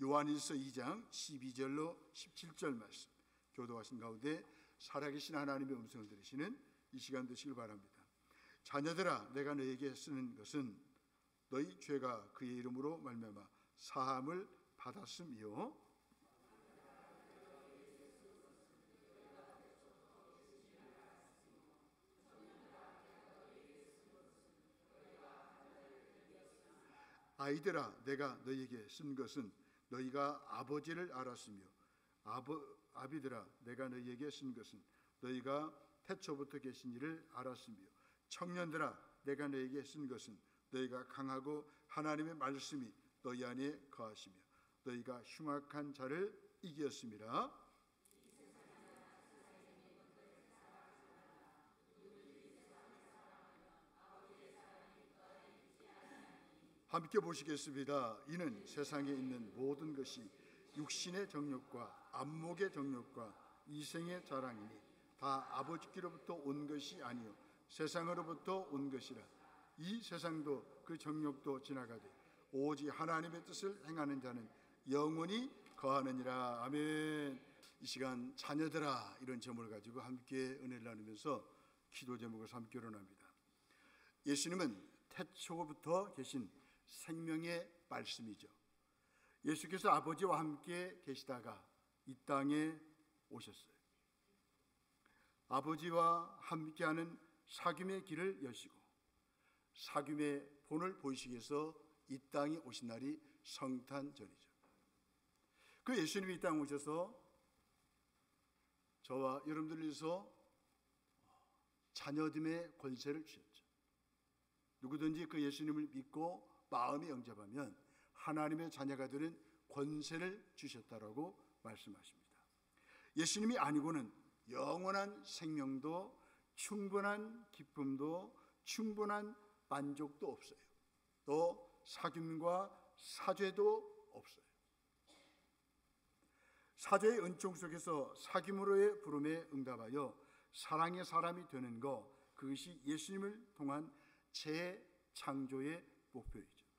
요한일서 2장 12절로 17절 말씀 교도하신 가운데 살아계신 하나님의 음성을 들으시는 이 시간 되시길 바랍니다. 자녀들아, 내가 너에게 쓰는 것은 너희 죄가 그의 이름으로 말미암아 사함을 받았음이요 아이들아, 내가 너희에게 쓴 것은 너희가 아버지를 알았으며 아비들아, 내가 너희에게 쓴 것은 너희가 태초부터 계신 이를 알았으며 청년들아, 내가 너희에게 쓴 것은 너희가 강하고 하나님의 말씀이 너희 안에 거하시며 너희가 흉악한 자를 이겼음이라. 함께 보시겠습니다. 이는 세상에 있는 모든 것이 육신의 정욕과 안목의 정욕과 이생의 자랑이니 다 아버지께로부터 온 것이 아니요 세상으로부터 온 것이라. 이 세상도 그 정욕도 지나가되 오직 하나님의 뜻을 행하는 자는 영원히 거하느니라. 아멘. 이 시간 자녀들아, 이런 제목을 가지고 함께 은혜를 나누면서 기도 제목을 삼기로 합니다. 예수님은 태초부터 계신 생명의 말씀이죠. 예수께서 아버지와 함께 계시다가 이 땅에 오셨어요. 아버지와 함께하는 사귐의 길을 여시고 사귐의 본을 보이시기 위해서 이 땅에 오신 날이 성탄절이죠. 그 예수님이 이 땅에 오셔서 저와 여러분들을 위해서 자녀됨의 권세를 주셨죠. 누구든지 그 예수님을 믿고 마음에 영접하면 하나님의 자녀가 되는 권세를 주셨다라고 말씀하십니다. 예수님이 아니고는 영원한 생명도 충분한 기쁨도 충분한 만족도 없어요. 또 사귐과 사죄도 없어요. 사죄의 은총 속에서 사귐으로의 부름에 응답하여 사랑의 사람이 되는 것, 그것이 예수님을 통한 재창조의 목표이죠.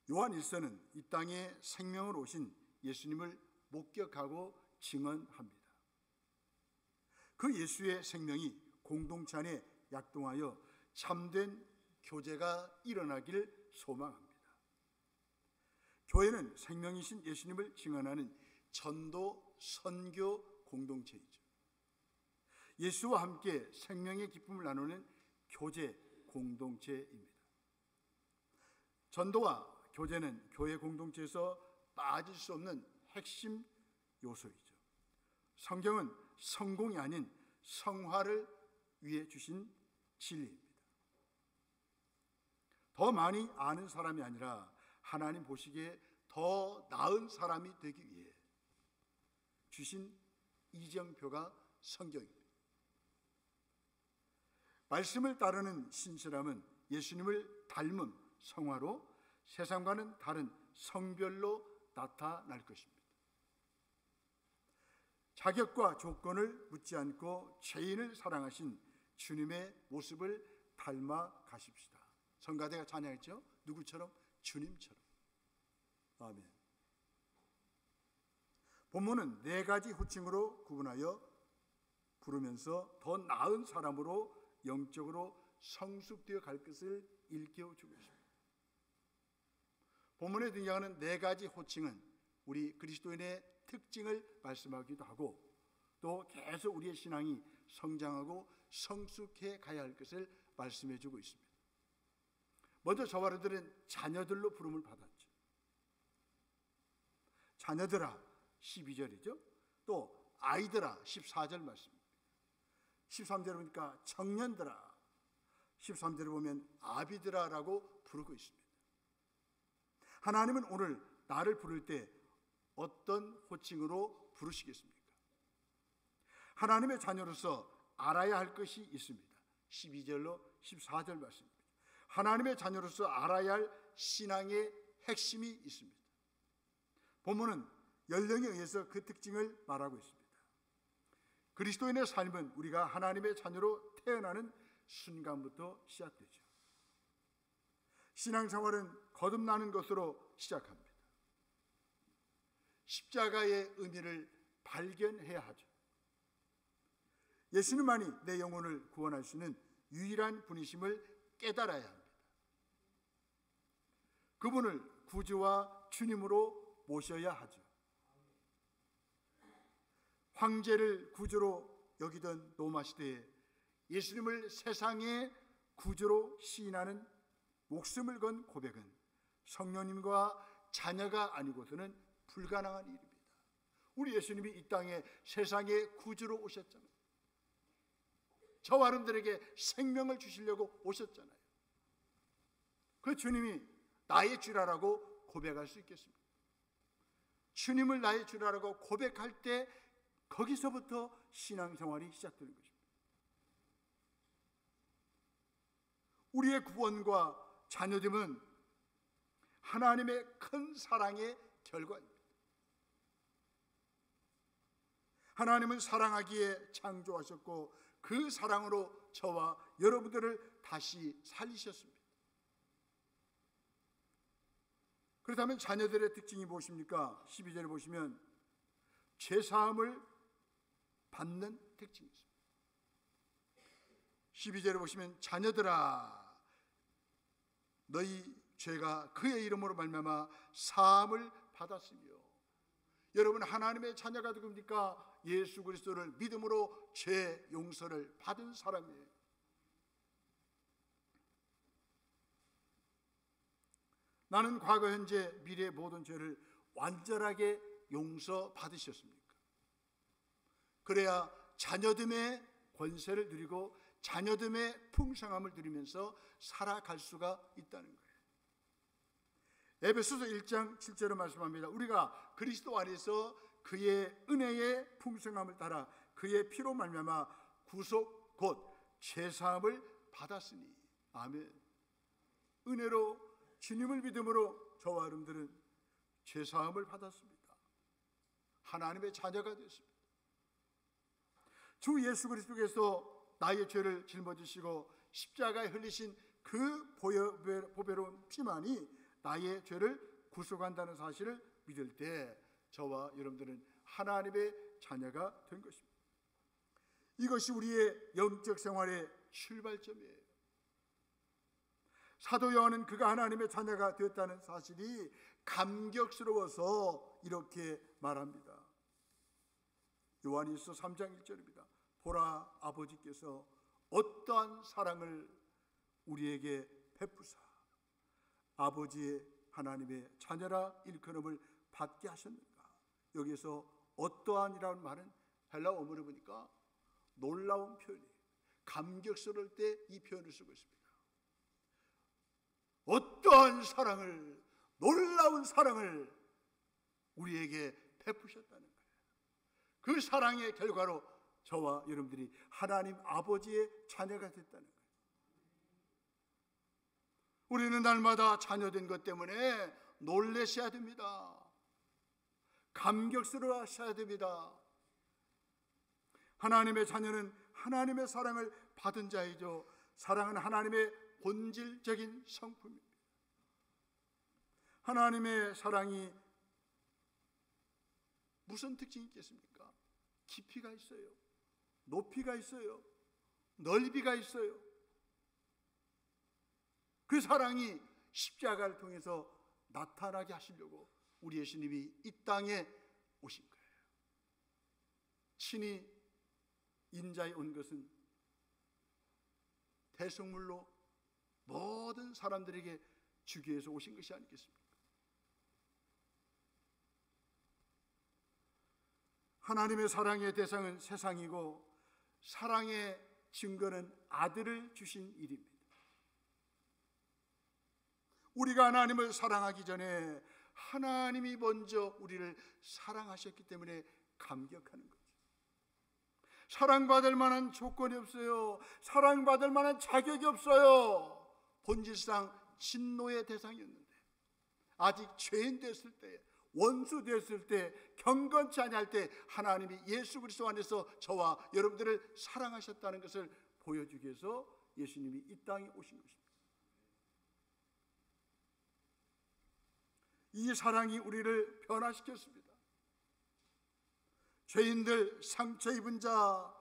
요한 1서는 이 땅에 생명을 오신 예수님을 목격하고 증언합니다. 그 예수의 생명이 공동체 안에 약동하여 참된 교제가 일어나기를 소망합니다. 교회는 생명이신 예수님을 증언하는 전도 선교 공동체이죠. 예수와 함께 생명의 기쁨을 나누는 교제 공동체입니다. 전도와 교제는 교회 공동체에서 빠질 수 없는 핵심 요소이죠. 성경은 성공이 아닌 성화를 위해 주신 진리입니다. 더 많이 아는 사람이 아니라 하나님 보시기에 더 나은 사람이 되기 위해 주신 이정표가 성경입니다. 말씀을 따르는 신실함은 예수님을 닮은 성화로 세상과는 다른 성별로 나타날 것입니다. 자격과 조건을 묻지 않고 죄인을 사랑하신 주님의 모습을 닮아 가십시다. 성가대가 찬양했죠. 누구처럼? 주님처럼. 아멘. 본문은 네 가지 호칭으로 구분하여 부르면서 더 나은 사람으로 영적으로 성숙되어 갈 것을 일깨워주고 있습니다. 본문에 등장하는 네 가지 호칭은 우리 그리스도인의 특징을 말씀하기도 하고 또 계속 우리의 신앙이 성장하고 성숙해 가야 할 것을 말씀해 주고 있습니다. 먼저 저와 여러분들은 자녀들로 부름을 받았죠. 자녀들아 12절이죠. 또 아이들아 14절 말씀입니다. 13절에 보니까 청년들아, 13절에 보면 아비들아라고 부르고 있습니다. 하나님은 오늘 나를 부를 때 어떤 호칭으로 부르시겠습니까? 하나님의 자녀로서 알아야 할 것이 있습니다. 12절로 14절 말씀입니다. 하나님의 자녀로서 알아야 할 신앙의 핵심이 있습니다. 본문은 연령에 의해서 그 특징을 말하고 있습니다. 그리스도인의 삶은 우리가 하나님의 자녀로 태어나는 순간부터 시작되죠. 신앙생활은 거듭나는 것으로 시작합니다. 십자가의 의미를 발견해야 하죠. 예수님만이 내 영혼을 구원할 수 있는 유일한 분이심을 깨달아야 합니다. 그분을 구주와 주님으로 모셔야 하죠. 황제를 구주로 여기던 로마 시대에 예수님을 세상의 구주로 시인하는 목숨을 건 고백은 성령님과 자녀가 아니고서는 불가능한 일입니다. 우리 예수님이 이 땅에 세상의 구주로 오셨잖아요. 저와 여러분들에게 생명을 주시려고 오셨잖아요. 그 주님이 나의 주라라고 고백할 수 있겠습니까? 주님을 나의 주라라고 고백할 때 거기서부터 신앙생활이 시작되는 것입니다. 우리의 구원과 자녀됨은 하나님의 큰 사랑의 결과입니다. 하나님은 사랑하기에 창조하셨고 그 사랑으로 저와 여러분들을 다시 살리셨습니다. 그렇다면 자녀들의 특징이 무엇입니까? 12절에 보시면 죄사함을 받는 특징이 있습니다. 12절에 보시면 자녀들아 너희 죄가 그의 이름으로 말미암아 사함을 받았으며, 여러분 하나님의 자녀가 누굽니까? 예수 그리스도를 믿음으로 죄 용서를 받은 사람이에요. 나는 과거 현재 미래의 모든 죄를 완전하게 용서받으셨습니까? 그래야 자녀됨의 권세를 누리고 자녀됨의 풍성함을 누리면서 살아갈 수가 있다는 거예요. 에베소서 1장 7절에 말씀합니다. 우리가 그리스도 안에서 그의 은혜의 풍성함을 따라 그의 피로 말미암아 구속 곧 죄사함을 받았으니. 아멘. 은혜로 주님을 믿음으로 저와 여러분들은 죄사함을 받았습니다. 하나님의 자녀가 됐습니다. 주 예수 그리스도께서 나의 죄를 짊어지시고 십자가에 흘리신 그 보배로운 피만이 나의 죄를 구속한다는 사실을 믿을 때 저와 여러분들은 하나님의 자녀가 된 것입니다. 이것이 우리의 영적 생활의 출발점이에요. 사도 요한은 그가 하나님의 자녀가 되었다는 사실이 감격스러워서 이렇게 말합니다. 요한일서 3장 1절입니다. 보라, 아버지께서 어떠한 사랑을 우리에게 베푸사 아버지의 하나님의 자녀라 일컬음을 받게 하셨는가. 여기서 어떠한이라는 말은 헬라어 원문을 보니까 놀라운 표현이에요. 감격스러울 때 이 표현을 쓰고 있습니다. 어떠한 사랑을, 놀라운 사랑을 우리에게 베푸셨다는 거예요. 그 사랑의 결과로 저와 여러분들이 하나님 아버지의 자녀가 됐다는 거예요. 우리는 날마다 자녀된 것 때문에 놀라셔야 됩니다. 감격스러워하셔야 됩니다. 하나님의 자녀는 하나님의 사랑을 받은 자이죠. 사랑은 하나님의 본질적인 성품입니다. 하나님의 사랑이 무슨 특징이 있겠습니까? 깊이가 있어요. 높이가 있어요. 넓이가 있어요. 그 사랑이 십자가를 통해서 나타나게 하시려고 우리 예수님이 이 땅에 오신 거예요. 친히 인자에 온 것은 대속물로 모든 사람들에게 주기 위해서 오신 것이 아니겠습니까? 하나님의 사랑의 대상은 세상이고 사랑의 증거는 아들을 주신 일입니다. 우리가 하나님을 사랑하기 전에 하나님이 먼저 우리를 사랑하셨기 때문에 감격하는 거죠. 사랑받을 만한 조건이 없어요. 사랑받을 만한 자격이 없어요. 본질상 진노의 대상이었는데 아직 죄인 됐을 때, 원수 됐을 때, 경건치 아니할 때 하나님이 예수 그리스도 안에서 저와 여러분들을 사랑하셨다는 것을 보여주기 위해서 예수님이 이 땅에 오신 것입니다. 이 사랑이 우리를 변화시켰습니다. 죄인들, 상처 입은 자,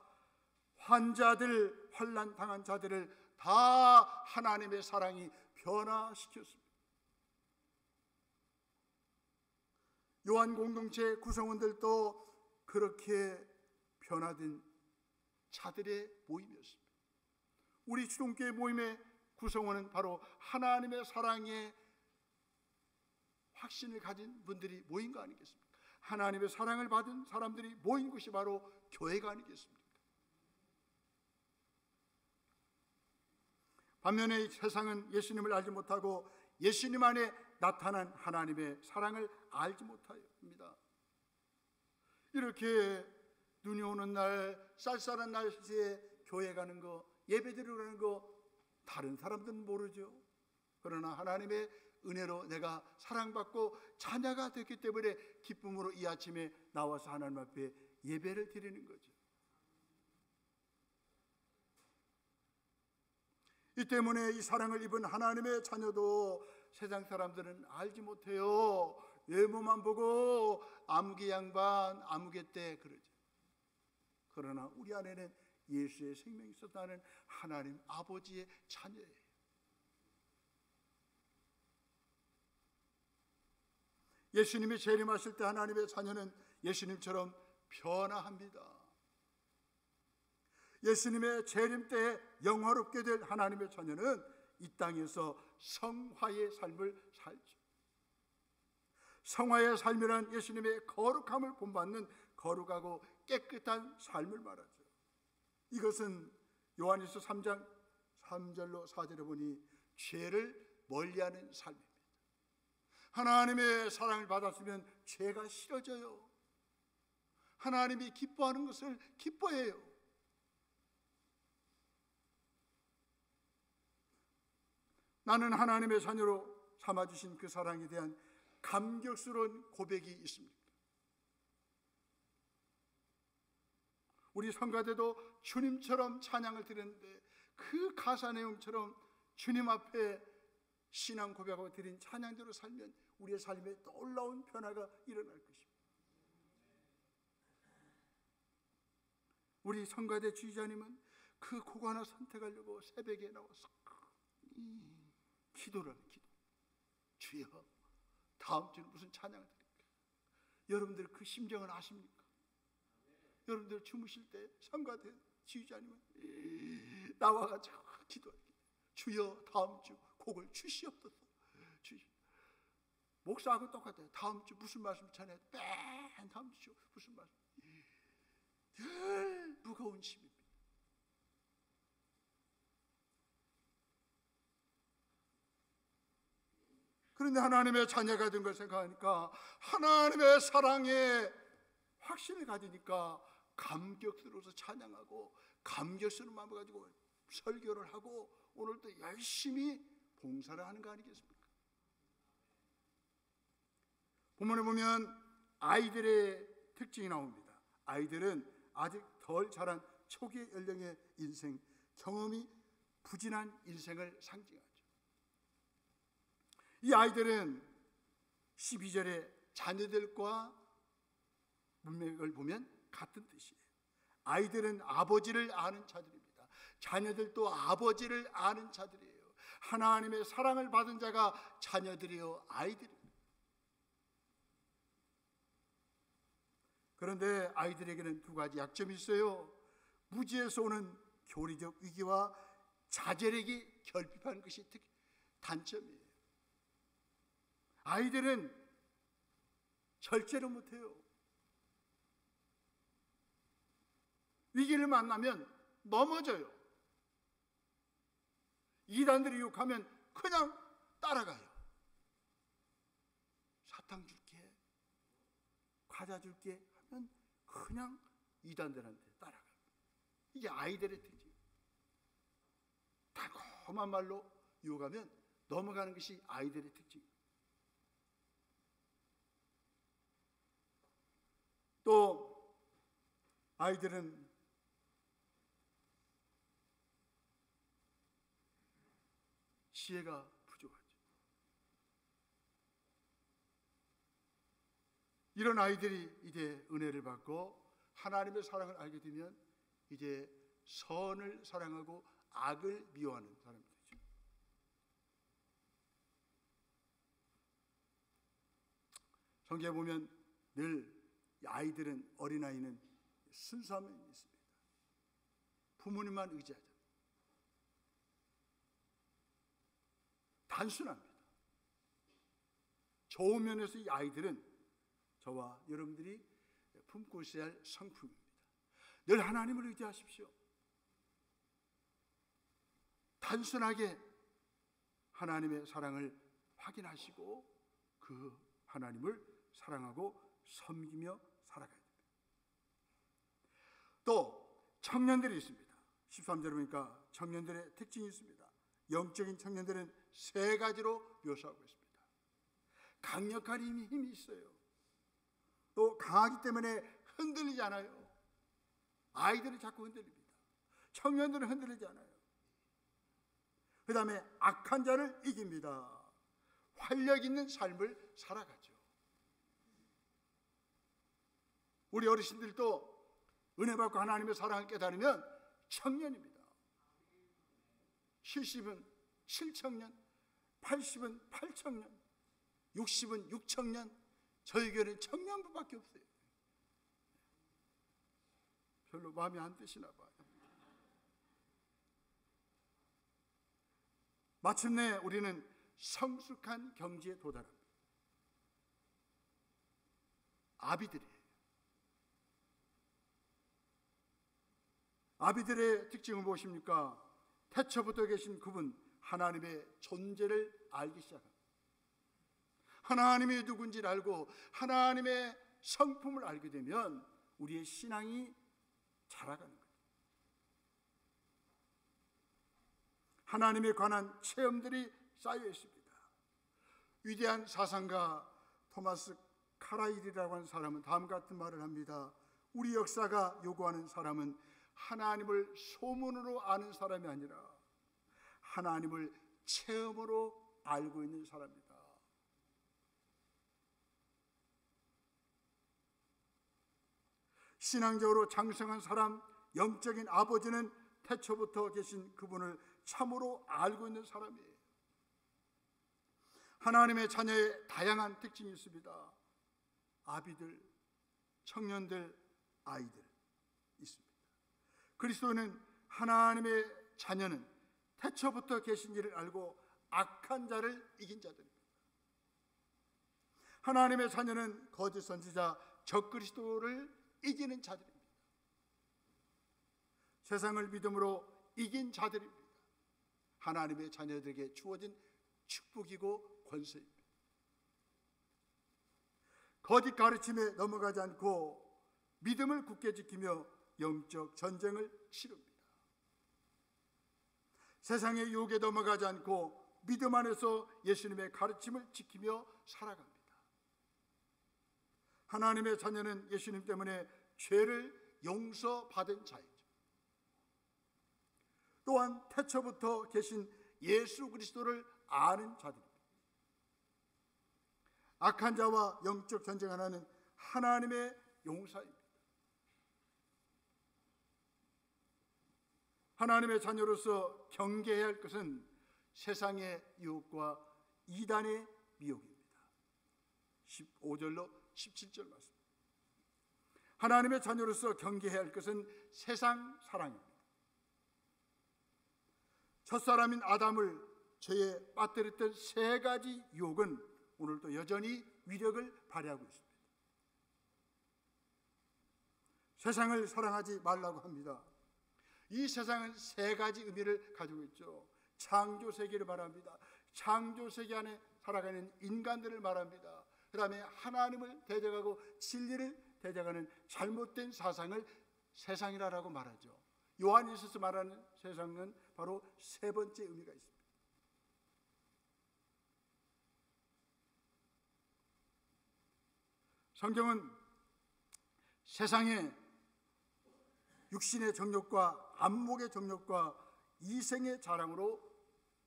환자들, 환난 당한 자들을 다 하나님의 사랑이 변화시켰습니다. 요한 공동체 구성원들도 그렇게 변화된 자들의 모임이었습니다. 우리 주동교회 모임의 구성원은 바로 하나님의 사랑에 확신을 가진 분들이 모인 거 아니겠습니까? 하나님의 사랑을 받은 사람들이 모인 곳이 바로 교회가 아니겠습니까? 반면에 세상은 예수님을 알지 못하고 예수님 안에 나타난 하나님의 사랑을 알지 못합니다. 이렇게 눈이 오는 날, 쌀쌀한 날씨에 교회 가는 거, 예배드리러 가는 거 다른 사람들은 모르죠. 그러나 하나님의 은혜로 내가 사랑받고 자녀가 됐기 때문에 기쁨으로 이 아침에 나와서 하나님 앞에 예배를 드리는 거죠. 이 때문에 이 사랑을 입은 하나님의 자녀도 세상 사람들은 알지 못해요. 외모만 보고 아무개 양반, 아무개 때 그러죠. 그러나 우리 안에는 예수의 생명이 있었다는 하나님 아버지의 자녀예요. 예수님이 재림하실 때 하나님의 자녀는 예수님처럼 변화합니다. 예수님의 재림 때 영화롭게 될 하나님의 자녀는 이 땅에서 성화의 삶을 살죠. 성화의 삶이란 예수님의 거룩함을 본받는 거룩하고 깨끗한 삶을 말하죠. 이것은 요한일서 3장 3절로 4절에 보니 죄를 멀리하는 삶입니다. 하나님의 사랑을 받았으면 죄가 싫어져요. 하나님이 기뻐하는 것을 기뻐해요. 나는 하나님의 자녀로 삼아주신 그 사랑에 대한 감격스러운 고백이 있습니다. 우리 성가대도 주님처럼 찬양을 드렸는데 그 가사 내용처럼 주님 앞에 신앙 고백하고 드린 찬양대로 살면 우리의 삶에 놀라운 변화가 일어날 것입니다. 우리 성가대 주의자님은 그 곡 하나 선택하려고 새벽에 나와서 기도를 합니다. 기도. 주여, 다음 주는 무슨 찬양을 드릴까? 여러분들 그 심정을 아십니까? 여러분들 주무실 때 성가대 지휘자님은 나와가지고 기도합니다. 주여, 다음 주 곡을 주시옵소서. 목사하고 똑같아요. 다음 주 무슨 말씀 전해? 맨 다음 주 무슨 말씀? 늘 무거운 짐입니다. 그런데 하나님의 자녀가 된 걸 생각하니까 하나님의 사랑에 확신을 가지니까 감격스러워서 찬양하고 감격스러운 마음을 가지고 설교를 하고 오늘도 열심히 봉사를 하는 거 아니겠습니까? 본문에 보면 아이들의 특징이 나옵니다. 아이들은 아직 덜 자란 초기 연령의 인생, 경험이 부진한 인생을 상징하죠. 이 아이들은 12절에 자녀들과 문맥을 보면 같은 뜻이에요. 아이들은 아버지를 아는 자들입니다. 자녀들도 아버지를 아는 자들이에요. 하나님의 사랑을 받은 자가 자녀들이요, 아이들입니다. 그런데 아이들에게는 두 가지 약점이 있어요. 무지에서 오는 교리적 위기와 자제력이 결핍한 것이 단점이에요. 아이들은 절제를 못해요. 위기를 만나면 넘어져요. 이단들이 유혹하면 그냥 따라가요. 사탕 줄게, 과자 줄게 하면 그냥 이단들한테 따라가요. 이게 아이들의 특징이에요. 달콤한 말로 유혹하면 넘어가는 것이 아이들의 특징이에요. 또 아이들은 지혜가 부족하죠. 이런 아이들이 이제 은혜를 받고 하나님의 사랑을 알게 되면 이제 선을 사랑하고 악을 미워하는 사람이 되죠. 성경에 보면 늘 아이들은, 어린아이는 순수함이 있습니다. 부모님만 의지하자. 단순합니다. 좋은 면에서 이 아이들은 저와 여러분들이 품고 있어야 할 성품입니다. 늘 하나님을 의지하십시오. 단순하게 하나님의 사랑을 확인하시고 그 하나님을 사랑하고 섬기며 살아가야 됩니다. 또 청년들이 있습니다. 13절에 보니까 청년들의 특징이 있습니다. 영적인 청년들은 세 가지로 묘사하고 있습니다. 강력한 힘이 있어요. 또 강하기 때문에 흔들리지 않아요. 아이들은 자꾸 흔들립니다. 청년들은 흔들리지 않아요. 그 다음에 악한 자를 이깁니다. 활력 있는 삶을 살아가죠. 우리 어르신들도 은혜 받고 하나님의 사랑을 깨달으면 청년입니다. 70은 7청년, 80은 8청년, 60은 6청년, 저희 교회는 청년부밖에 없어요. 별로 마음에 안 드시나 봐요. 마침내 우리는 성숙한 경지에 도달합니다. 아비들이에요. 아비들의 특징은 무엇입니까? 태초부터 계신 그분 하나님의 존재를 알기 시작합니다. 하나님이 누군지를 알고 하나님의 성품을 알게 되면 우리의 신앙이 자라가는 거예요. 하나님에 관한 체험들이 쌓여 있습니다. 위대한 사상가 토마스 카라일이라고 하는 사람은 다음과 같은 말을 합니다. 우리 역사가 요구하는 사람은 하나님을 소문으로 아는 사람이 아니라 하나님을 체험으로 알고 있는 사람이다. 신앙적으로 장성한 사람, 영적인 아버지는 태초부터 계신 그분을 참으로 알고 있는 사람이에요. 하나님의 자녀의 다양한 특징이 있습니다. 아비들, 청년들, 아이들 있습니다. 그리스도는 하나님의 자녀는 태초부터 계신 이를 알고 악한 자를 이긴 자들입니다. 하나님의 자녀는 거짓 선지자 적그리스도를 이기는 자들입니다. 세상을 믿음으로 이긴 자들입니다. 하나님의 자녀들에게 주어진 축복이고 권세입니다. 거짓 가르침에 넘어가지 않고 믿음을 굳게 지키며 영적 전쟁을 치릅니다. 세상의 유혹에 넘어가지 않고 믿음 안에서 예수님의 가르침을 지키며 살아갑니다. 하나님의 자녀는 예수님 때문에 죄를 용서받은 자이죠. 또한 태초부터 계신 예수 그리스도를 아는 자들입니다. 악한 자와 영적 전쟁하는 하나님의 용사입니다. 하나님의 자녀로서 경계해야 할 것은 세상의 유혹과 이단의 미혹입니다. 15절로 17절 말씀. 하나님의 자녀로서 경계해야 할 것은 세상 사랑입니다. 첫사람인 아담을 죄에 빠뜨렸던 세 가지 유혹은 오늘도 여전히 위력을 발휘하고 있습니다. 세상을 사랑하지 말라고 합니다. 이 세상은 세 가지 의미를 가지고 있죠. 창조 세계를 말합니다. 창조 세계 안에 살아가는 인간들을 말합니다. 그 다음에 하나님을 대적하고 진리를 대적하는 잘못된 사상을 세상이라고 말하죠. 요한일서에서 말하는 세상은 바로 세 번째 의미가 있습니다. 성경은 세상의 육신의 정욕과 안목의 정욕과 이생의 자랑으로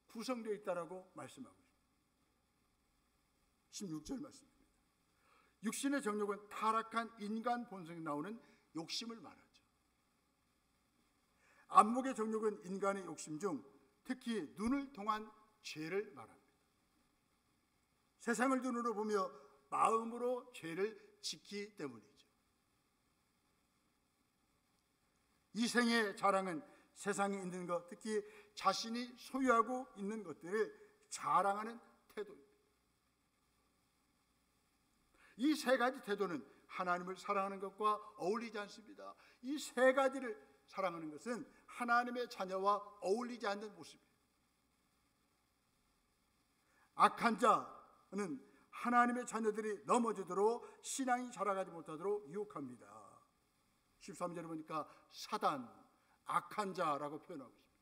구성되어 있다라고 말씀하고 있습니다. 16절 말씀입니다. 육신의 정욕은 타락한 인간 본성이 나오는 욕심을 말하죠. 안목의 정욕은 인간의 욕심 중 특히 눈을 통한 죄를 말합니다. 세상을 눈으로 보며 마음으로 죄를 짓기 때문이죠. 이생의 자랑은 세상에 있는 것, 특히 자신이 소유하고 있는 것들을 자랑하는 태도입니다. 이 세 가지 태도는 하나님을 사랑하는 것과 어울리지 않습니다. 이 세 가지를 사랑하는 것은 하나님의 자녀와 어울리지 않는 모습이에요. 악한 자는 하나님의 자녀들이 넘어지도록 신앙이 자라가지 못하도록 유혹합니다. 13절에 보니까 사단, 악한 자라고 표현하고 있습니다.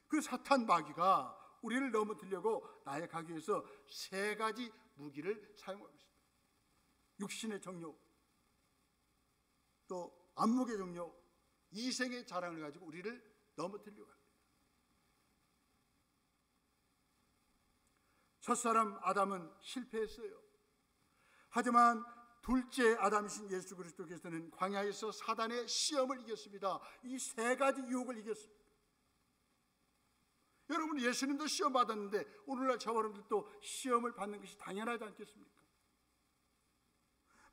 그 사탄 마귀가 우리를 넘어뜨리려고 나약하기 위해서 세 가지 무기를 사용하고 있습니다. 육신의 정욕, 또 안목의 정욕, 이생의 자랑을 가지고 우리를 넘어뜨리려고 합니다. 첫사람 아담은 실패했어요. 하지만 둘째 아담이신 예수 그리스도께서는 광야에서 사단의 시험을 이겼습니다. 이 세 가지 유혹을 이겼습니다. 여러분, 예수님도 시험 받았는데 오늘날 저와 여러분들도 시험을 받는 것이 당연하지 않겠습니까?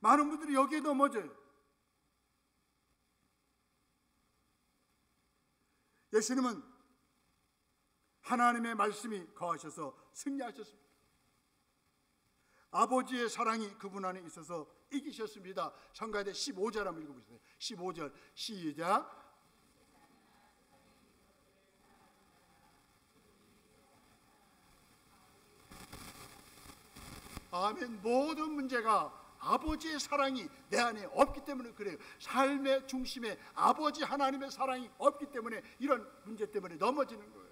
많은 분들이 여기에 넘어져요. 예수님은 하나님의 말씀이 거하셔서 승리하셨습니다. 아버지의 사랑이 그분 안에 있어서 이기셨습니다. 성가대 15절 한번 읽어보세요. 15절 시작. 아멘. 모든 문제가 아버지의 사랑이 내 안에 없기 때문에 그래요. 삶의 중심에 아버지 하나님의 사랑이 없기 때문에 이런 문제 때문에 넘어지는 거예요.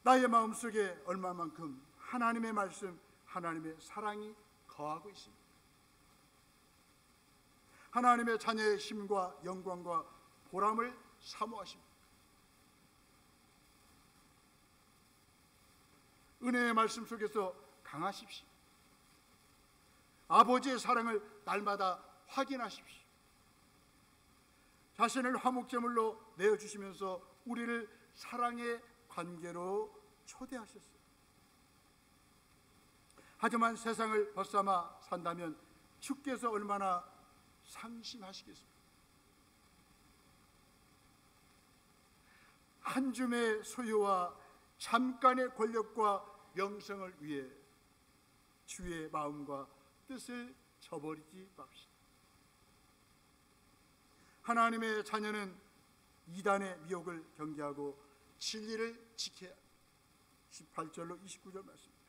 나의 마음속에 얼마만큼 하나님의 말씀, 하나님의 사랑이 거하고 있습니다. 하나님의 자녀의 힘과 영광과 보람을 사모하십니다. 은혜의 말씀 속에서 강하십시오. 아버지의 사랑을 날마다 확인하십시오. 자신을 화목제물로 내어주시면서 우리를 사랑의 관계로 초대하셨어요. 하지만 세상을 벗삼아 산다면 주께서 얼마나 상심하시겠습니까? 한 줌의 소유와 잠깐의 권력과 명성을 위해 주의 마음과 뜻을 저버리지 맙시다. 하나님의 자녀는 이단의 미혹을 경계하고 진리를 지켜야 합니다. 18절로 29절 말씀입니다.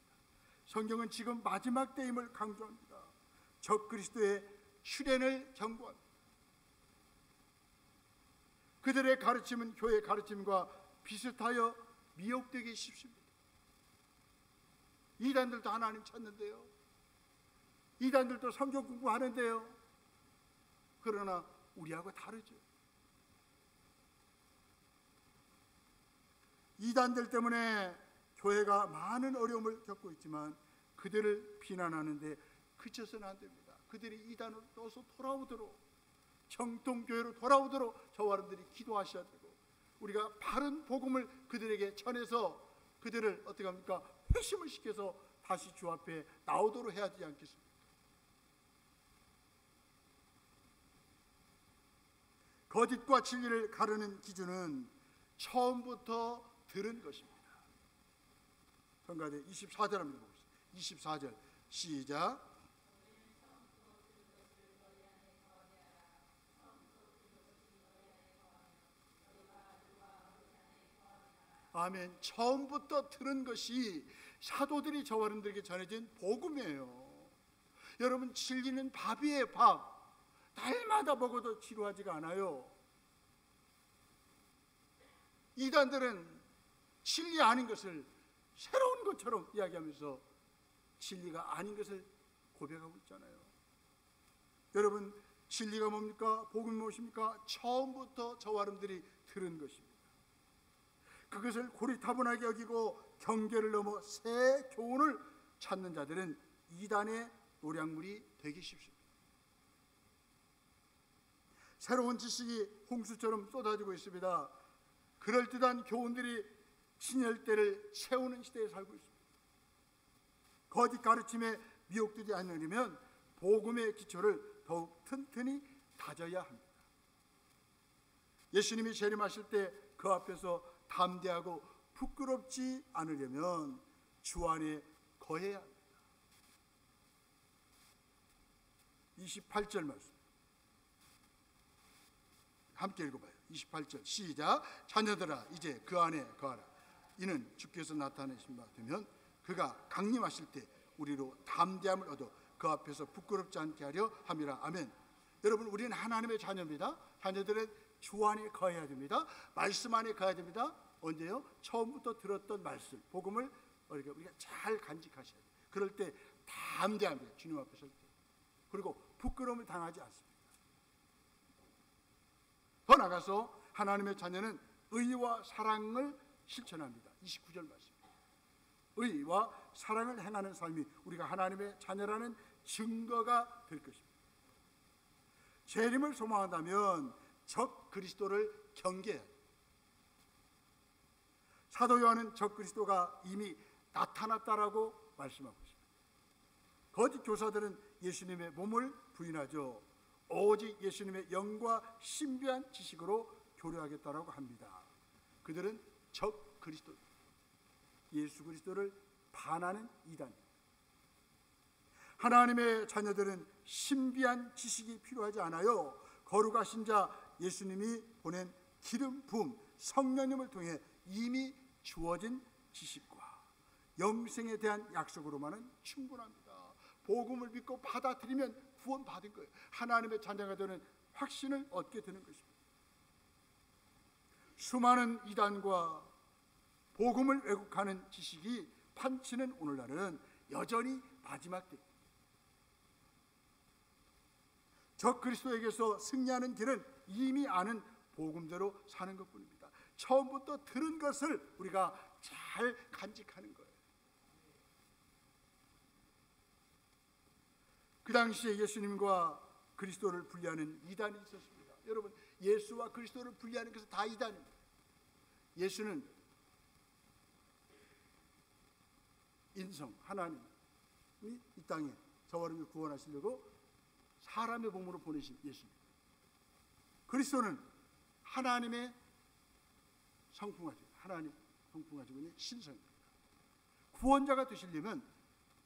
성경은 지금 마지막 때임을 강조합니다. 적 그리스도의 출현을 경고합니다. 그들의 가르침은 교회의 가르침과 비슷하여 미혹되기 쉽습니다. 이단들도 하나님 찾는데요. 이단들도 성경 공부하는데요. 그러나 우리하고 다르죠. 이단들 때문에 교회가 많은 어려움을 겪고 있지만 그들을 비난하는데 그쳐서는 안 됩니다. 그들이 이단으로 떠서 돌아오도록, 정통교회로 돌아오도록 저와 여러분들이 기도하셔야 되고, 우리가 바른 복음을 그들에게 전해서 그들을 어떻게 합니까? 회심을 시켜서 다시 주 앞에 나오도록 해야 되지 않겠습니까? 거짓과 진리를 가르는 기준은 처음부터 들은 것입니다. 성가대 24절 한번 보겠습니다. 24절 시작. 아멘. 처음부터 들은 것이 사도들이 저와 여러분들에게 전해진 복음이에요. 여러분, 진리는 밥이에요. 밥. 날마다 먹어도 지루하지가 않아요. 이단들은 진리 아닌 것을 새로운 것처럼 이야기하면서 진리가 아닌 것을 고백하고 있잖아요. 여러분, 진리가 뭡니까? 복음이 무엇입니까? 처음부터 저와 여러분들이 들은 것입니다. 그 그것을 고리타분하게 여기고 경계를 넘어 새 교훈을 찾는 자들은 이단의 노략물이 되기 쉽습니다. 새로운 지식이 홍수처럼 쏟아지고 있습니다. 그럴듯한 교훈들이 진열대를 채우는 시대에 살고 있습니다. 거짓 가르침에 미혹되지 않으려면 복음의 기초를 더욱 튼튼히 다져야 합니다. 예수님이 재림하실 때 그 앞에서 담대하고 부끄럽지 않으려면 주 안에 거해야 합니다. 28절 말씀 함께 읽어봐요. 28절 시작. 자녀들아 이제 그 안에 거하라. 이는 주께서 나타내신 바 되면 그가 강림하실 때 우리로 담대함을 얻어 그 앞에서 부끄럽지 않게 하려 함이라. 아멘. 여러분, 우리는 하나님의 자녀입니다. 자녀들은 주 안에 거해야 됩니다. 말씀 안에 거해야 됩니다. 언제요? 처음부터 들었던 말씀, 복음을 우리가 잘 간직하셔야 돼요. 그럴 때 담대합니다. 주님 앞에 설 때. 그리고 부끄러움을 당하지 않습니다. 더 나가서 하나님의 자녀는 의와 사랑을 실천합니다. 29절 말씀. 의와 사랑을 행하는 삶이 우리가 하나님의 자녀라는 증거가 될 것입니다. 재림을 소망한다면 적 그리스도를 경계해야 합니다. 사도 요한은 적 그리스도가 이미 나타났다라고 말씀하고 있습니다. 거짓 교사들은 예수님의 몸을 부인하죠. 오직 예수님의 영과 신비한 지식으로 교류하겠다라고 합니다. 그들은 적 그리스도, 예수 그리스도를 반하는 이단입니다. 하나님의 자녀들은 신비한 지식이 필요하지 않아요. 거룩하신 자 예수님이 보낸 기름 부음 성령님을 통해 이미 주어진 지식과 영생에 대한 약속으로만은 충분합니다. 복음을 믿고 받아들이면 구원 받은 거예요. 하나님의 자녀가 되는 확신을 얻게 되는 것입니다. 수많은 이단과 복음을 왜곡하는 지식이 판치는 오늘날은 여전히 마지막 때, 적 그리스도에게서 승리하는 길은 이미 아는 복음대로 사는 것뿐입니다. 처음부터 들은 것을 우리가 잘 간직하는 거예요. 그 당시에 예수님과 그리스도를 분리하는 이단이 있었습니다. 여러분, 예수와 그리스도를 분리하는 것은 다 이단입니다. 예수는 인성, 하나님이 이 땅에 저와 여러분을 구원하시려고 사람의 몸으로 보내신 예수입니다. 그리스도는 하나님의 성품가지고, 하나님 성품가지고 있는 신성입니다. 구원자가 되시려면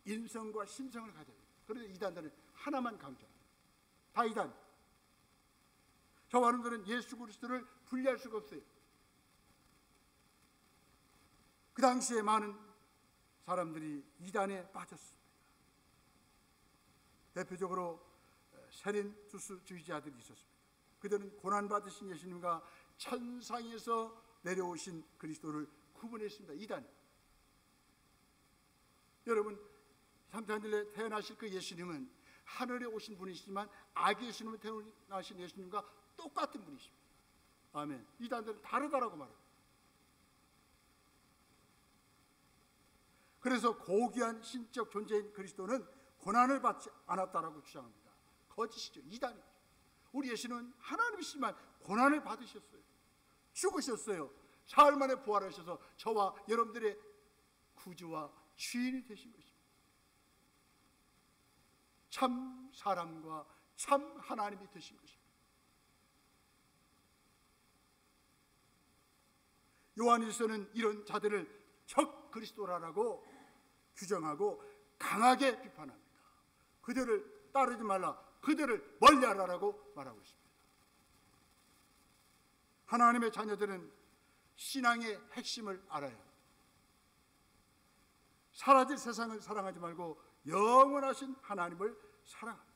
인성과 신성을 가져야 돼요. 그런데 이단들은 하나만 강조합니다. 다 이단. 저와 여러분들은 예수 그리스도를 분리할 수가 없어요. 그 당시에 많은 사람들이 이단에 빠졌습니다. 대표적으로 세린투스주의자들이 있었습니다. 그들은 고난받으신 예수님과 천상에서 내려오신 그리스도를 구분했습니다. 이단. 여러분, 3, 4일에 태어나실 그 예수님은 하늘에 오신 분이시지만 아기 예수님을 태어나신 예수님과 똑같은 분이십니다. 아멘. 이단들은 다르다라고 말합니다. 그래서 고귀한 신적 존재인 그리스도는 고난을 받지 않았다라고 주장합니다. 거짓이죠. 이단이죠. 우리 예수는 하나님이시지만 고난을 받으셨어요. 죽으셨어요. 사흘 만에 부활하셔서 저와 여러분들의 구주와 주인이 되신 것입니다. 참 사람과 참 하나님이 되신 것입니다. 요한일서는 이런 자들을 적 그리스도라고 규정하고 강하게 비판합니다. 그들을 따르지 말라, 그들을 멀리하라라고 말하고 있습니다. 하나님의 자녀들은 신앙의 핵심을 알아야 합니다. 사라질 세상을 사랑하지 말고 영원하신 하나님을 사랑합니다.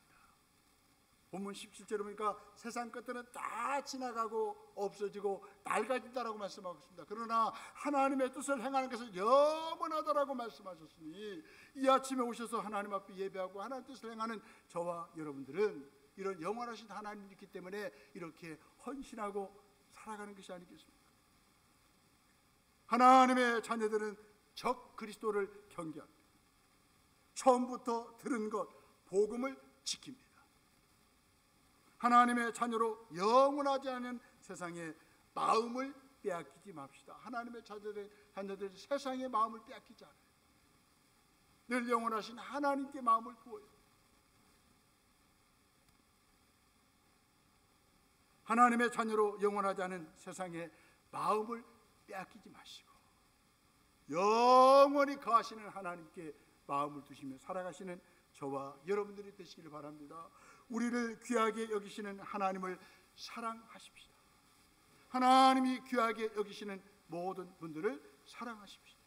본문 17절에 보니까 세상 것들은 다 지나가고 없어지고 낡아진다라고 말씀하고 있습니다. 그러나 하나님의 뜻을 행하는 것은 영원하다라고 말씀하셨으니 이 아침에 오셔서 하나님 앞에 예배하고 하나님 뜻을 행하는 저와 여러분들은 이런 영원하신 하나님이 있기 때문에 이렇게 헌신하고 살아가는 것이 아니겠습니까? 하나님의 자녀들은 적 그리스도를 경계합니다. 처음부터 들은 것, 복음을 지킵니다. 하나님의 자녀로 영원하지 않은 세상에 마음을 빼앗기지 맙시다. 하나님의 자녀들이 세상의 마음을 빼앗기지 않아요. 늘 영원하신 하나님께 마음을 두어요. 하나님의 자녀로 영원하지 않은 세상에 마음을 빼앗기지 마시고 영원히 거하시는 하나님께 마음을 두시며 살아가시는 저와 여러분들이 되시기를 바랍니다. 우리를 귀하게 여기시는 하나님을 사랑하십시다. 하나님이 귀하게 여기시는 모든 분들을 사랑하십시다.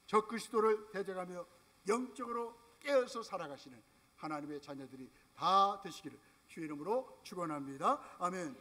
적 그리스도를 대적하며 영적으로 깨어서 살아가시는 하나님의 자녀들이 다 되시기를 주의 이름으로 축원합니다. 아멘.